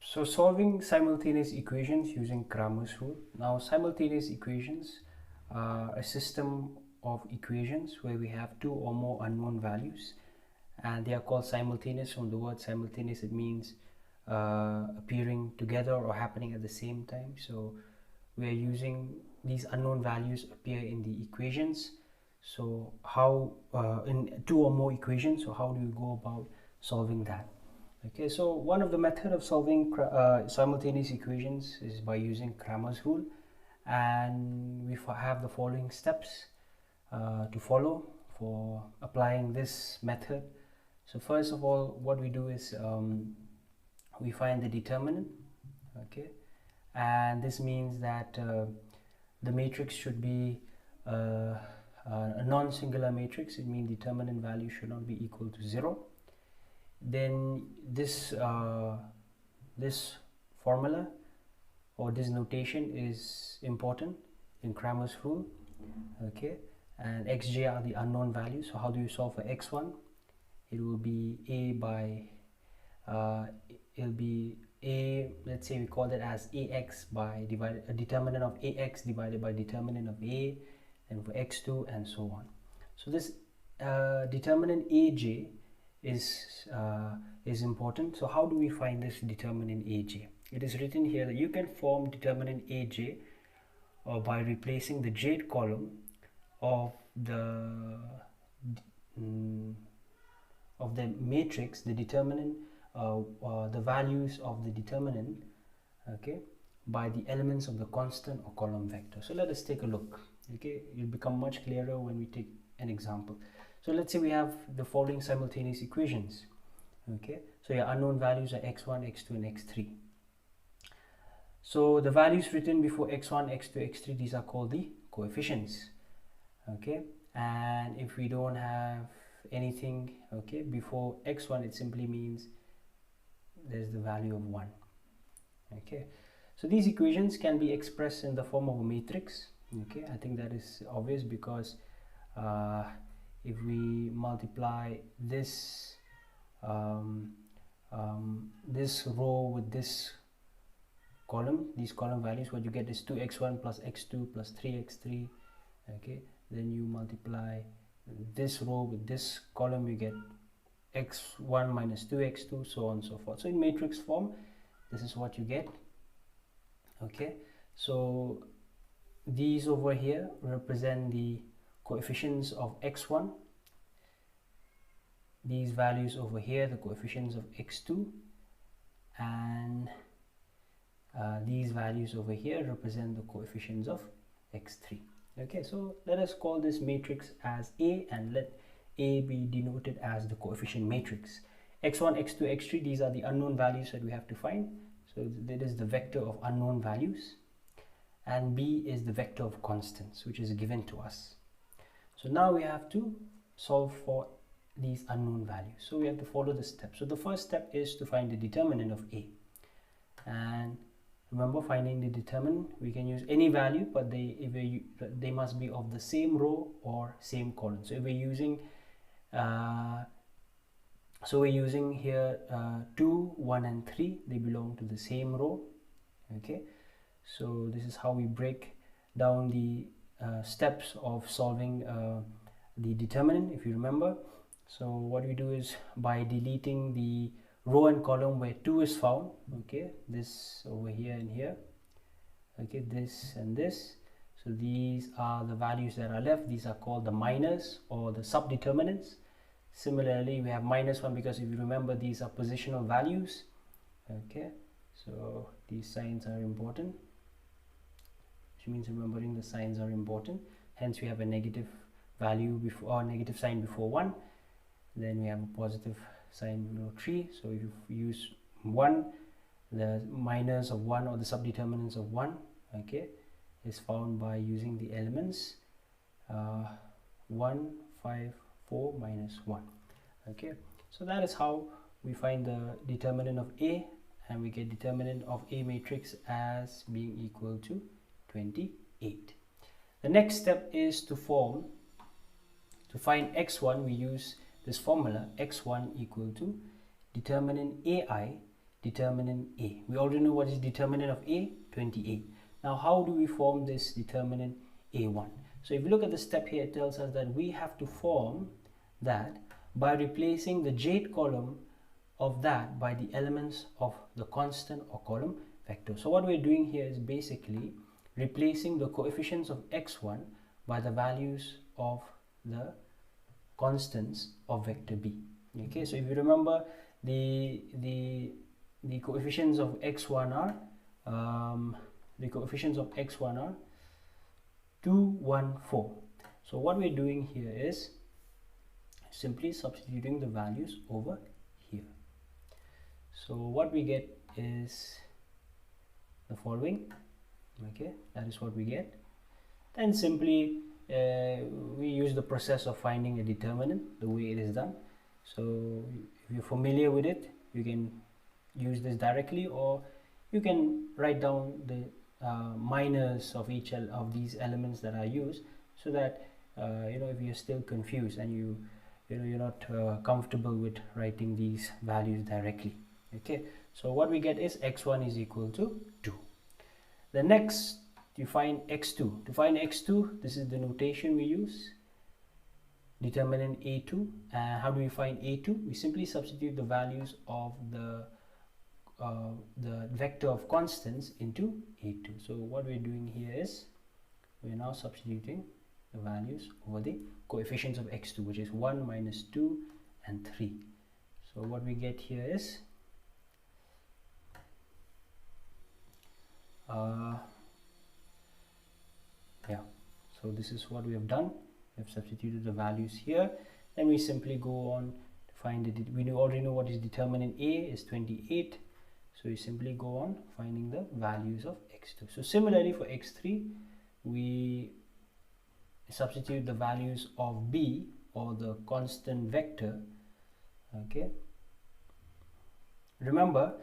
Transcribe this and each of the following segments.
So solving simultaneous equations using Cramer's rule. Now simultaneous equations are a system of equations where we have two or more unknown values, and they are called simultaneous. From the word simultaneous, it means appearing together or happening at the same time. So we are using these unknown values appear in the equations. So how in two or more equations, so how do you go about solving that? Okay, so one of the method of solving simultaneous equations is by using Cramer's rule, and we have the following steps to follow for applying this method. So first of all, what we do is we find the determinant, okay, and this means that the matrix should be a non-singular matrix. It means determinant value should not be equal to 0. Then this formula or this notation is important in Cramer's rule, okay, and xj are the unknown values. So how do you solve for x1? It will be a by it'll be a, let's say we call that as ax by divided a determinant of ax divided by determinant of a, and for x2 and so on. So this determinant aj is important. So how do we find this determinant aj? It is written here that you can form determinant aj by replacing the jth column of the matrix, the determinant, the values of the determinant, okay, by the elements of the constant or column vector. So let us take a look. Okay, it'll become much clearer when we take an example. So let's say we have the following simultaneous equations. Okay, so your unknown values are x1, x2 and x3. So the values written before x1, x2, x3, these are called the coefficients. Okay, and if we don't have anything, okay, before x1, it simply means there's the value of 1. Okay, so these equations can be expressed in the form of a matrix. Okay, I think that is obvious because if we multiply this this row with this column, these column values, what you get is 2x1 plus x2 plus 3x3. Okay, then you multiply this row with this column, you get x1 minus 2x2, so on and so forth. So in matrix form, this is what you get. Okay, so these over here represent the coefficients of x1, these values over here the coefficients of x2, and these values over here represent the coefficients of x3. Okay, so let us call this matrix as A, and let A be denoted as the coefficient matrix. x1, x2, x3, these are the unknown values that we have to find. So that is the vector of unknown values, and B is the vector of constants, which is given to us. So now we have to solve for these unknown values. So we have to follow the steps. So the first step is to find the determinant of A, and remember, finding the determinant, we can use any value, but they must be of the same row or same column. So if we're using here 2, 1 and 3, they belong to the same row. Okay, so this is how we break down the steps of solving the determinant, if you remember. So what we do is, by deleting the row and column where 2 is found, okay, this over here and here, okay, this and this, so these are the values that are left. These are called the minors or the subdeterminants. Similarly, we have -1 because if you remember, these are positional values. Okay, so these signs are important, which means remembering the signs are important. Hence we have a negative value before, or negative sign before 1, then we have a positive sign below 3. So if you use 1, the minors of 1 or the subdeterminants of 1, okay, is found by using the elements 1, 5, 4, -1. Okay, so that is how we find the determinant of A, and we get determinant of A matrix as being equal to 28. The next step is to find x1. We use this formula, x1 equal to determinant AI determinant A. We already know what is determinant of A, 28. Now how do we form this determinant A1? So if you look at the step here, it tells us that we have to form that by replacing the jth column of that by the elements of the constant or column vector. So what we're doing here is basically replacing the coefficients of x1 by the values of the constants of vector B. Okay, so if you remember, the coefficients of x1 are 2, 1, 4. So what we're doing here is simply substituting the values over here. So what we get is the following. Okay, that is what we get. Then simply we use the process of finding a determinant, the way it is done. So if you're familiar with it, you can use this directly, or you can write down the minors of each of these elements that are used, so that if you're still confused and you're not comfortable with writing these values directly. Okay, so what we get is x1 is equal to 2. The next, you find x2. To find x2, this is the notation we use, determinant A2. How do we find A2? We simply substitute the values of the vector of constants into A2. So what we're doing here is we're now substituting the values over the coefficients of x2, which is 1, minus 2, and 3. So what we get here is so this is what we have done. We have substituted the values here. Then we simply go on to find it. We already know what is determinant A is 28. So we simply go on finding the values of x2. So similarly for x3, we substitute the values of B, or the constant vector. Okay. Remember,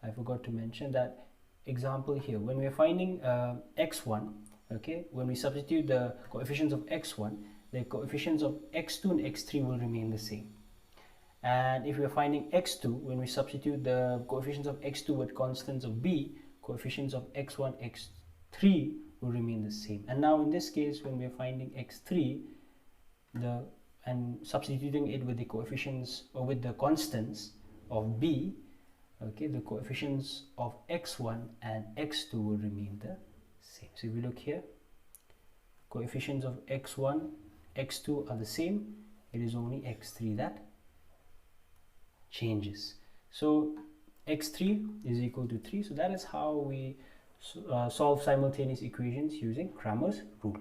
I forgot to mention that example here, when we're finding x1, okay, when we substitute the coefficients of x1, the coefficients of x2 and x3 will remain the same. And if we're finding x2, when we substitute the coefficients of x2 with constants of B, coefficients of x1, x3 will remain the same. And now in this case, when we're finding x3, and substituting it with the coefficients or with the constants of B, okay, the coefficients of x1 and x2 will remain the same. So if we look here, coefficients of x1, x2 are the same. It is only x3 that changes. So x3 is equal to 3. So that is how we solve simultaneous equations using Cramer's rule.